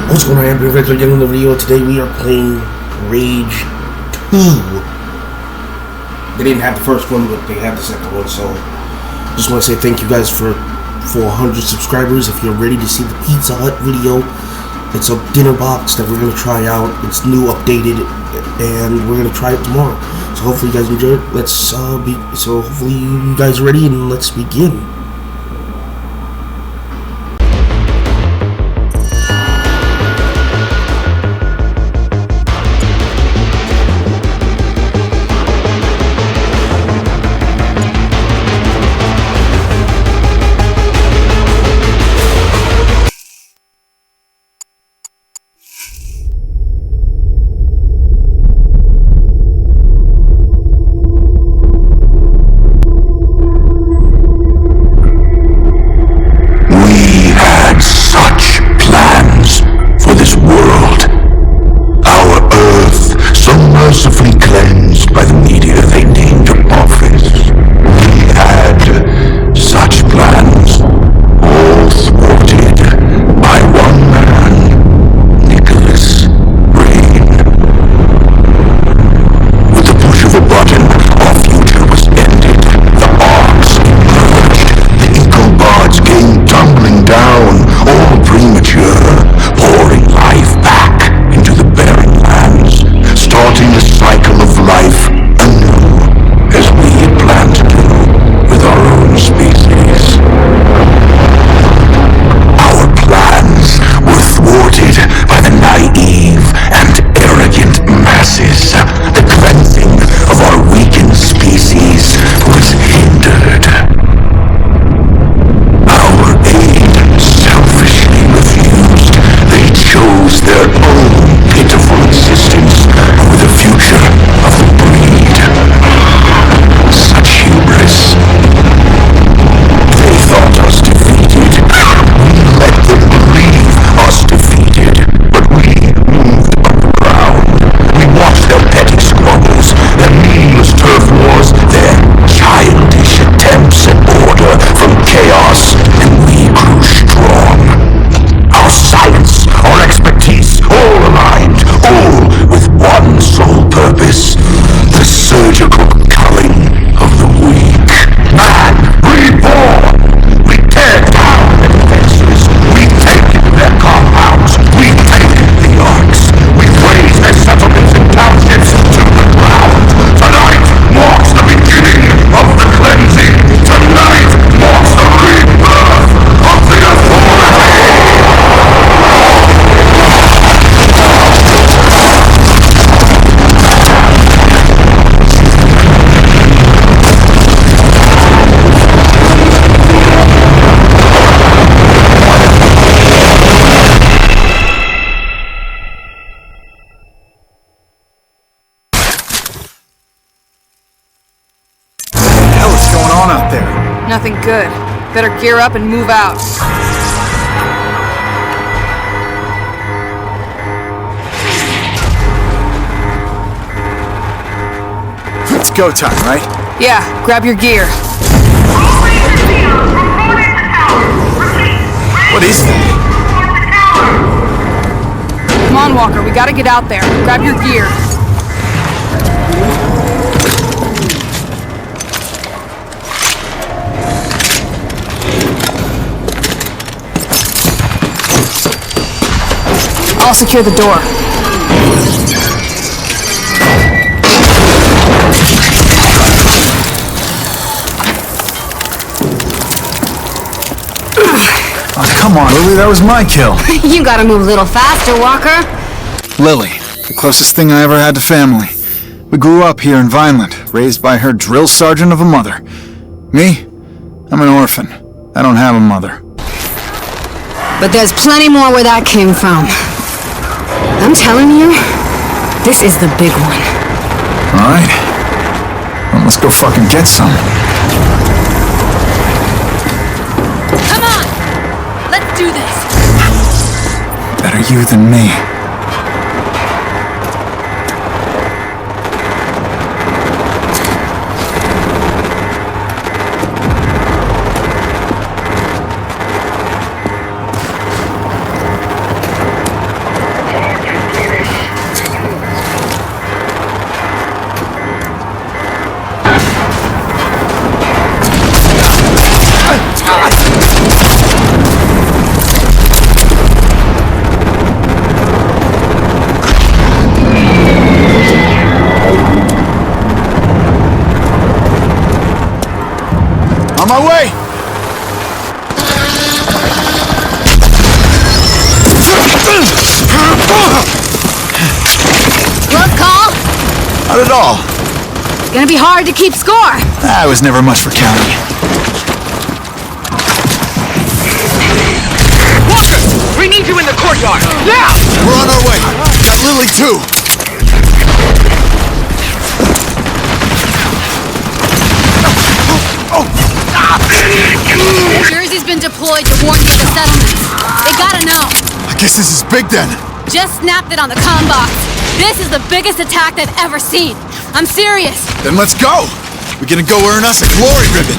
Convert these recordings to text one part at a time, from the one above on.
What's going on, everybody? Again in the video. Today we are playing Rage 2. They didn't have the first one, but they had the second one, so just want to say thank you guys for 400 subscribers. If you're ready to see the Pizza Hut video, it's a dinner box that we're going to try out. It's new, updated, and we're going to try it tomorrow. So hopefully you guys enjoy it. So hopefully you guys are ready, and let's begin. Nothing good. Better gear up and move out. It's go time, right? Yeah, grab your gear. What is that? Come on, Walker, we gotta get out there. Grab your gear. I'll secure the door. Oh, come on, Lily, that was my kill. You gotta move a little faster, Walker. Lily, the closest thing I ever had to family. We grew up here in Vineland, raised by her drill sergeant of a mother. Me? I'm an orphan. I don't have a mother. But there's plenty more where that came from. I'm telling you, this is the big one. Alright. Well, let's go fucking get some. Come on! Let's do this! Better you than me. my way! Close call? Not at all. Gonna be hard to keep score. I was never much for counting. Walker! We need you in the courtyard! Now! We're on our way. Got Lily too. Jersey's been deployed to warn you of the settlements. They gotta know. I guess this is big then. Just snapped it on the comm box. This is the biggest attack they've ever seen. I'm serious. Then let's go. We're gonna go earn us a glory ribbon.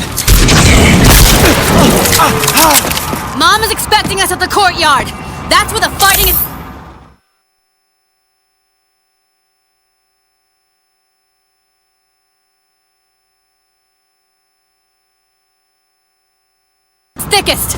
Mom is expecting us at the courtyard. That's where the fighting is. Thickest.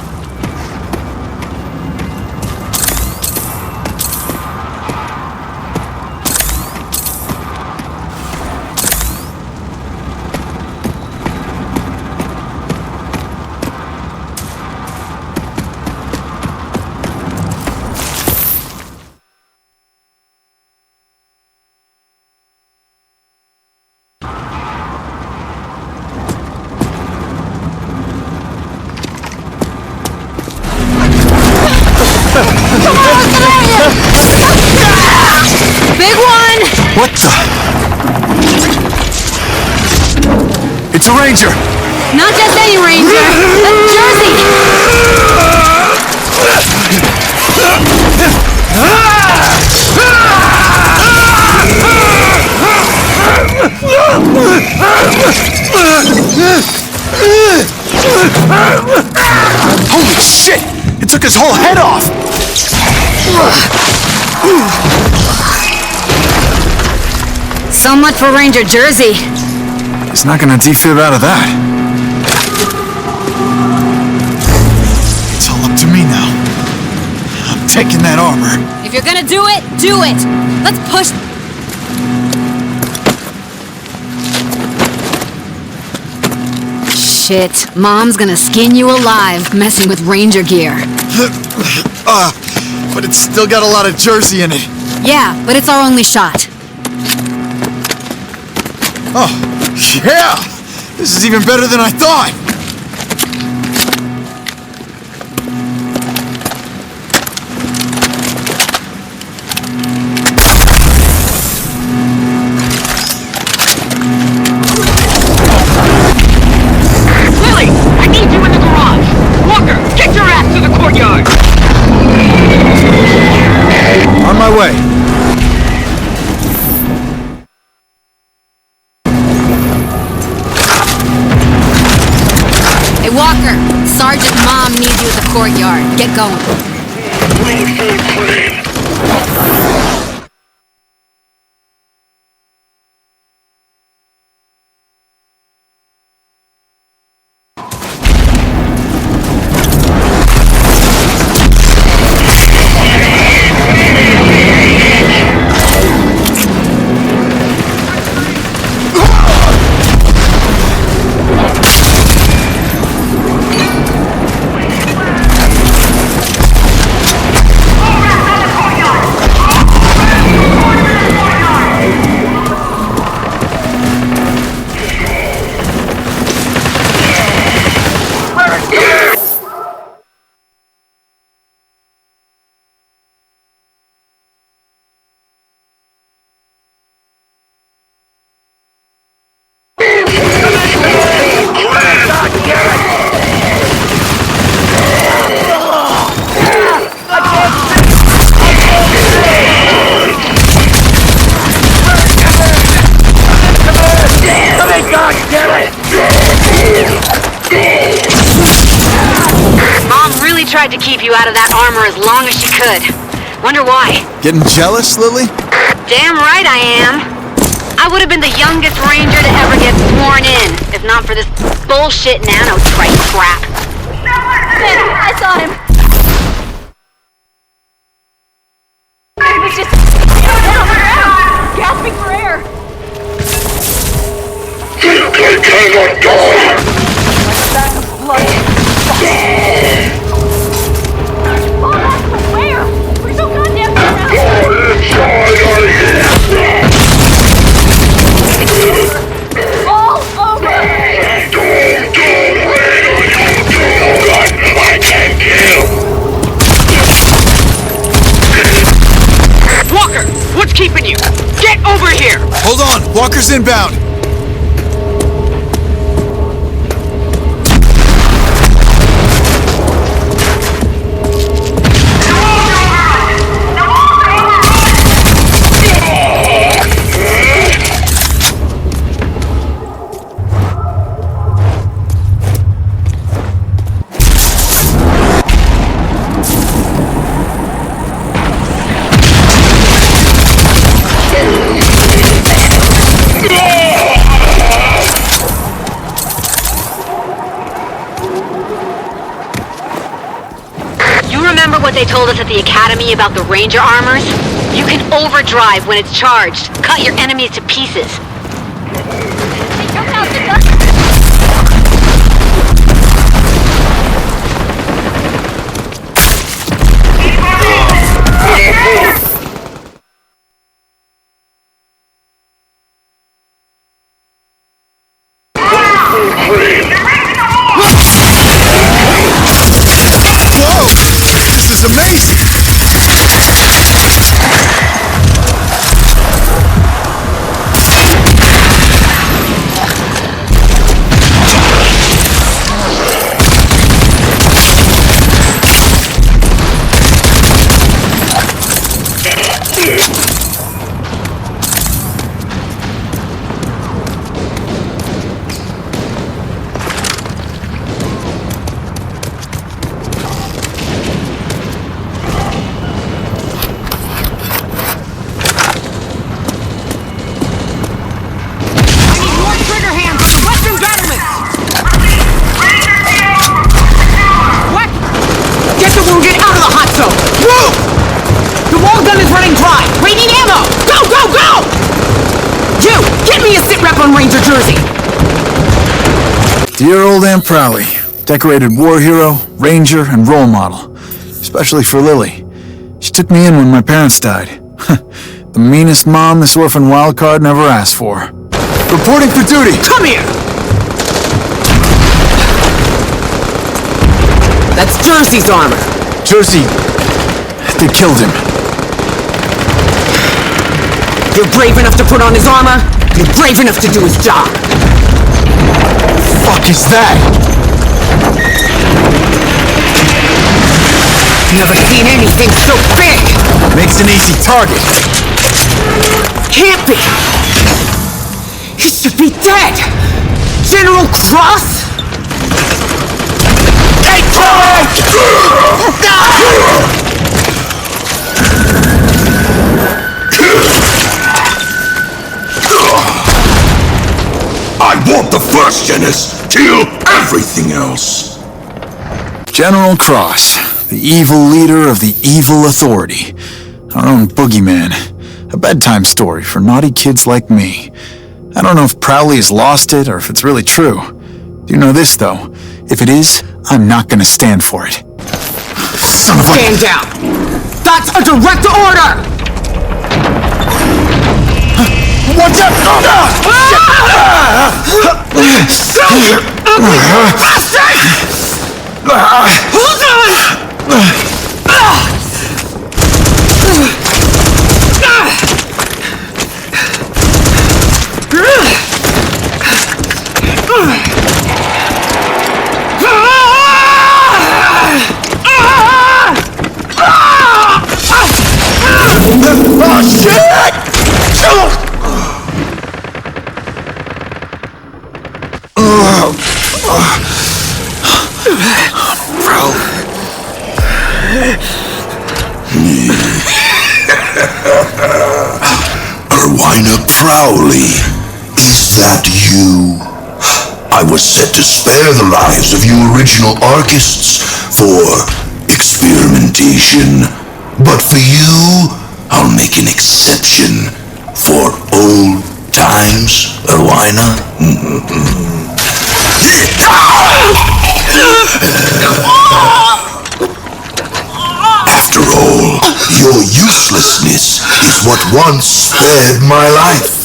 Big one! What the? It's a ranger! Not just any ranger. That's Jersey! Holy shit! It took his whole head off! So much for Ranger Jersey. He's not gonna defib out of that. It's all up to me now. I'm taking that armor. If you're gonna do it, do it! Let's push. Shit, Mom's gonna skin you alive messing with Ranger gear. But it's still got a lot of Jersey in it. Yeah, but it's our only shot. Oh, yeah! This is even better than I thought! Lily! I need you in the garage! Walker, get your ass to the courtyard! On my way. Hey, Walker, Sergeant Mom needs you at the courtyard. Get going. Tried to keep you out of that armor as long as she could. Wonder why. Getting jealous, Lily? Damn right I am. I would have been the youngest ranger to ever get sworn in, if not for this bullshit nanotrite crap. I saw him. He was just down the ground, gasping for air. They cannot die! Where? We're so goddamn all over! I can't kill! Walker, what's keeping you? Get over here! Hold on, Walker's inbound. Remember what they told us at the academy about the ranger armors? You can overdrive when it's charged. Cut your enemies to pieces. This is amazing! Ranger jersey. Dear old Aunt Prowley, decorated war hero, ranger, and role model. Especially for Lily. She took me in when my parents died. The meanest mom this orphan wildcard never asked for. Reporting for duty! Come here! That's Jersey's armor. Jersey... they killed him. You're brave enough to put on his armor? You're brave enough to do his job. Fuck is that? Never seen anything so big! Makes an easy target. Can't be! He should be dead! General Cross? Hey, I want the first Genis till everything else. General Cross, the evil leader of the evil authority. Our own boogeyman. A bedtime story for naughty kids like me. I don't know if Prowley has lost it or if it's really true. Do you know this, though? If it is, I'm not gonna stand for it. Son of a... Stand down! That's a direct order! Watch out! Hold on! Oh, shit! Erwina Prowley, is that you? I was set to spare the lives of you original Archists for experimentation, but for you, I'll make an exception for old times, Erwina. After all, your uselessness is what once spared my life.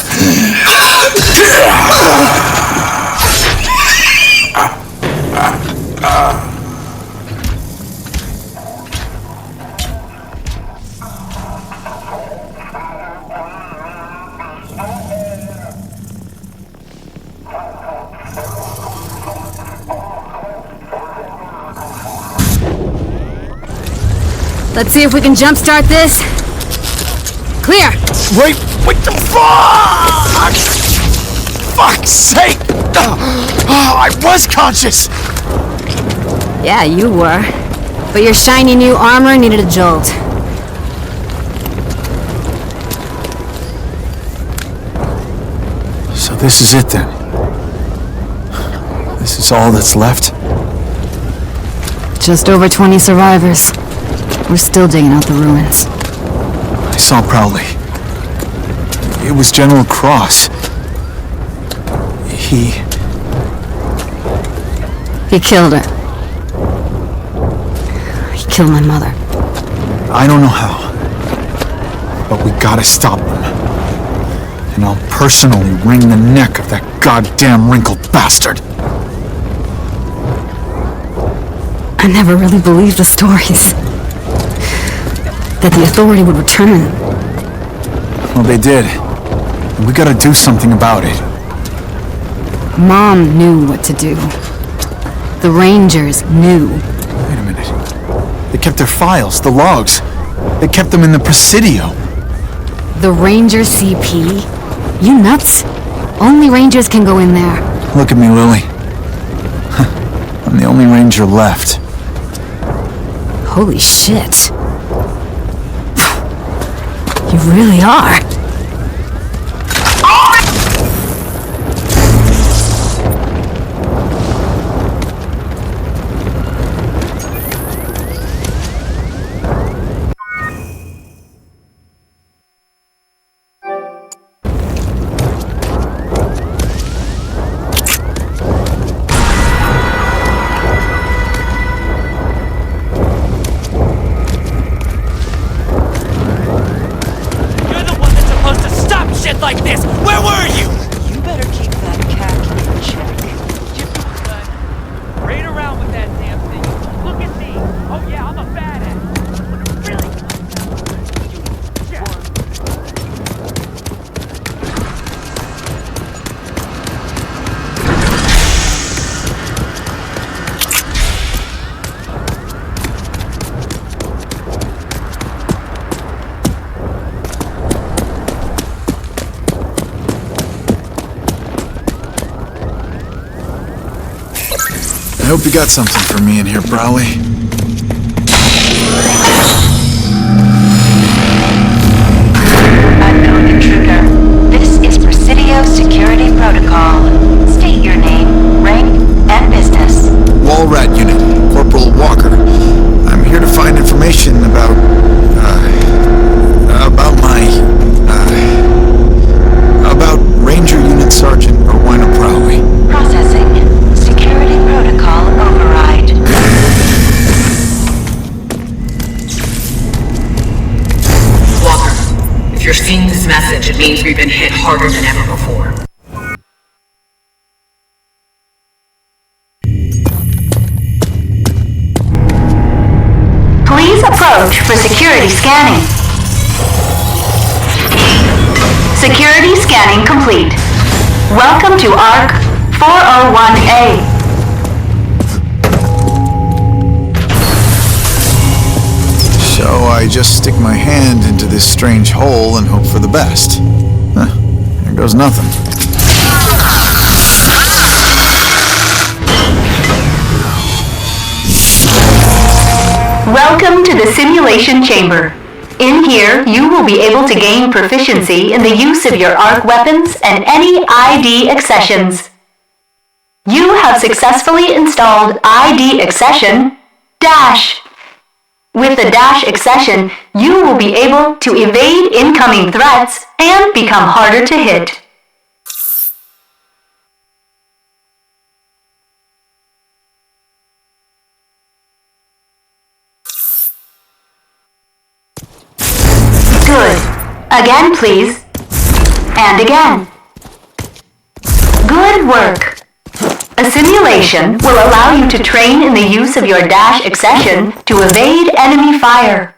Let's see if we can jumpstart this. Clear! Wait, what the fuck? Fuck's sake! I was conscious! Yeah, you were. But your shiny new armor needed a jolt. So this is it then? This is all that's left? Just over 20 survivors. We're still digging out the ruins. I saw Prowley. It was General Cross. He killed her. He killed my mother. I don't know how, but we gotta stop them. And I'll personally wring the neck of that goddamn wrinkled bastard. I never really believed the stories. That the authority would return. Well, they did. And we gotta do something about it. Mom knew what to do. The Rangers knew. Wait a minute. They kept their files, the logs. They kept them in the Presidio. The Ranger CP? You nuts? Only Rangers can go in there. Look at me, Lily. I'm the only Ranger left. Holy shit. You really are. Like this! Where were you? You better keep that khaki in check. Just good. Raid around with that damn thing. Look at me! Oh yeah, I'm a badass. When it really comes down to it, you check. I hope you got something for me in here, Prowley. Unknown intruder. This is Presidio Security Protocol. State your name, rank, and business. Walrat Unit, Corporal Walker. I'm here to find information about Ranger Unit Sergeant Rowena Prowley. Processing. Security Protocol override. Walker, if you're seeing this message, it means we've been hit harder than ever before. Please approach for security scanning. Security scanning complete. Welcome to ARC 401A. So I just stick my hand into this strange hole and hope for the best. Huh, there goes nothing. Welcome to the simulation chamber. In here, you will be able to gain proficiency in the use of your ARC weapons and any ID accessions. You have successfully installed ID accession Dash. With the Dash accession, you will be able to evade incoming threats and become harder to hit. Good. Again, please. And again. Good work. A simulation will allow you to train in the use of your dash accession to evade enemy fire.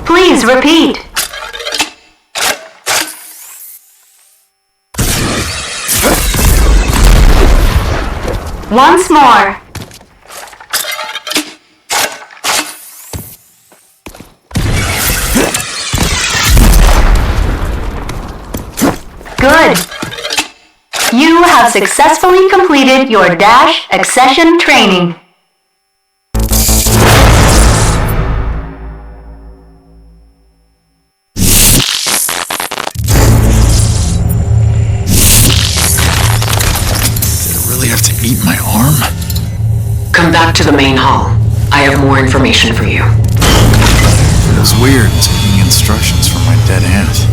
Please repeat. Once more. Good. You have successfully completed your dash accession training. Eat my arm? Come back to the main hall. I have more information for you. It was weird taking instructions from my dead aunt.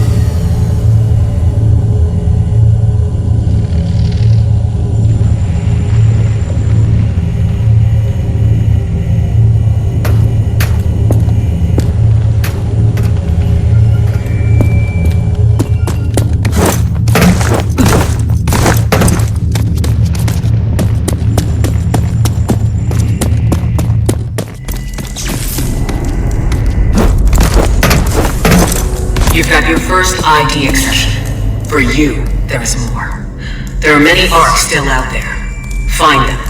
You've got your first ID accession. For you, there is more. There are many ARCs still out there. Find them.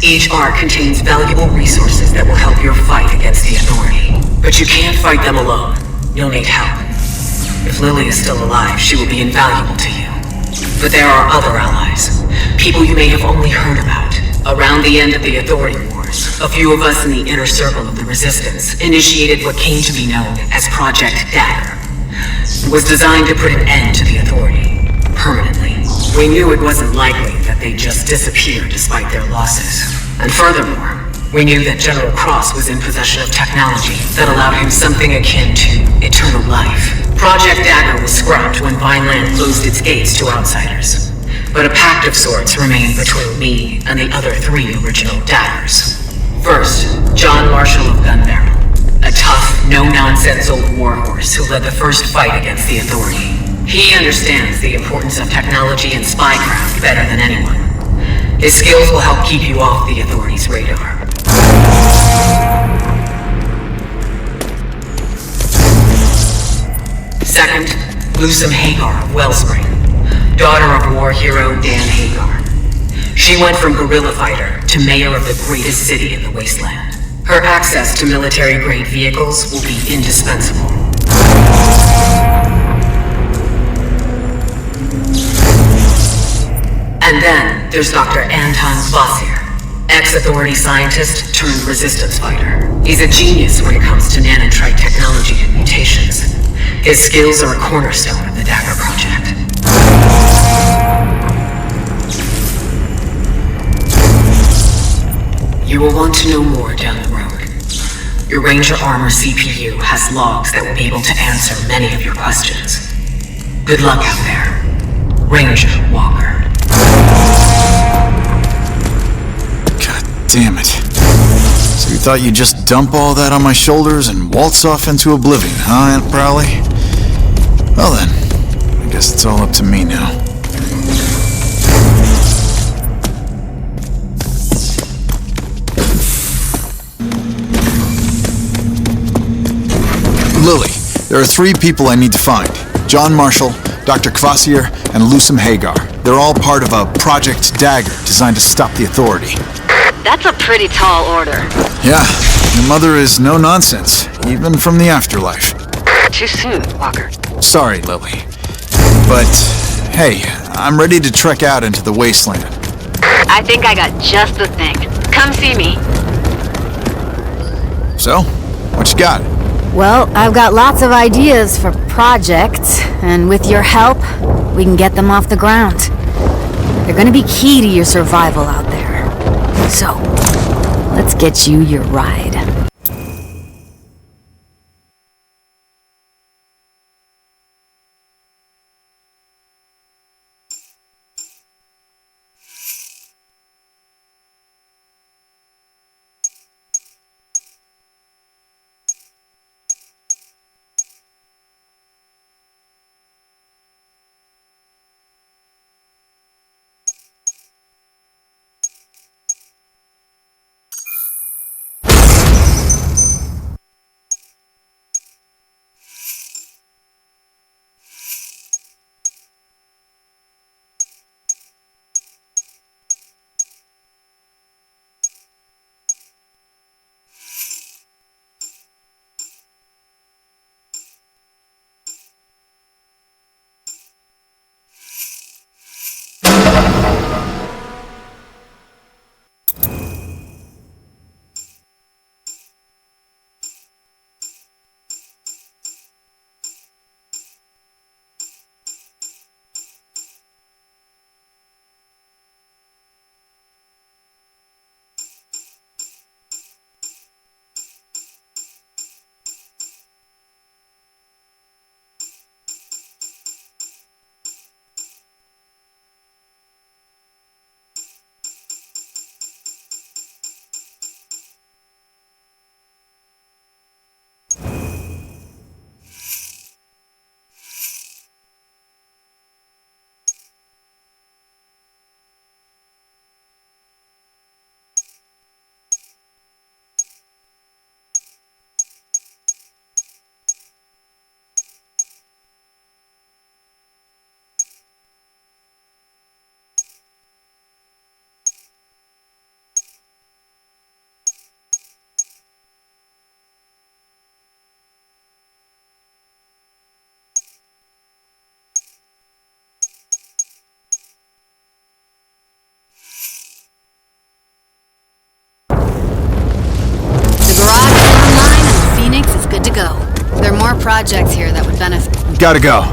Each ARC contains valuable resources that will help your fight against the Authority. But you can't fight them alone. You'll need help. If Lily is still alive, she will be invaluable to you. But there are other allies. People you may have only heard about. Around the end of the Authority Wars, a few of us in the inner circle of the Resistance initiated what came to be known as Project Dagger. It was designed to put an end to the Authority, permanently. We knew it wasn't likely that they'd just disappear despite their losses. And furthermore, we knew that General Cross was in possession of technology that allowed him something akin to eternal life. Project Dagger was scrapped when Vineland closed its gates to outsiders. But a pact of sorts remained between me and the other 3 original Daggers. First, John Marshall of Gun Barrel. A tough, no-nonsense old warhorse who led the first fight against the Authority. He understands the importance of technology and spycraft better than anyone. His skills will help keep you off the Authority's radar. Second, Lucem Hagar of Wellspring, daughter of war hero Dan Hagar. She went from guerrilla fighter to mayor of the greatest city in the Wasteland. Her access to military-grade vehicles will be indispensable. And then there's Dr. Anton Kvasir, ex-Authority scientist turned resistance fighter. He's a genius when it comes to nanotrite technology and mutations. His skills are a cornerstone of the Dagger Project. You will want to know more down the road. Your Ranger Armor CPU has logs that will be able to answer many of your questions. Good luck out there, Ranger Walker. God damn it. So you thought you'd just dump all that on my shoulders and waltz off into oblivion, huh, Aunt Prowley? Well then, I guess it's all up to me now. Lily, there are 3 people I need to find. John Marshall, Dr. Kvasir, and Lucem Hagar. They're all part of a Project Dagger designed to stop the Authority. That's a pretty tall order. Yeah, your mother is no nonsense, even from the afterlife. Too soon, Walker. Sorry, Lily. But, hey, I'm ready to trek out into the Wasteland. I think I got just the thing. Come see me. So, what you got? Well, I've got lots of ideas for projects, and with your help, we can get them off the ground. They're gonna be key to your survival out there. So, let's get you your ride. Good to go. There are more projects here that would benefit. Gotta go.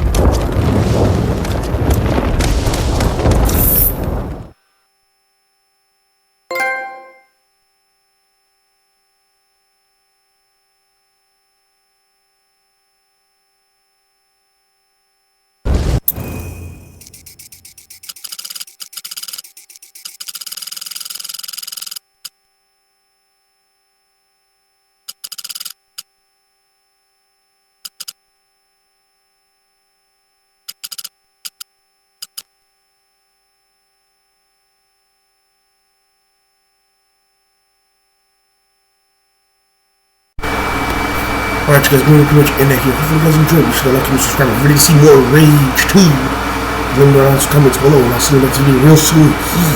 Alright, you guys, we're pretty much in that here. Hopefully you guys enjoyed. Be sure to like and subscribe. If you're ready to see more Rage 2, let me know in the comments below, and I'll see you next video real soon.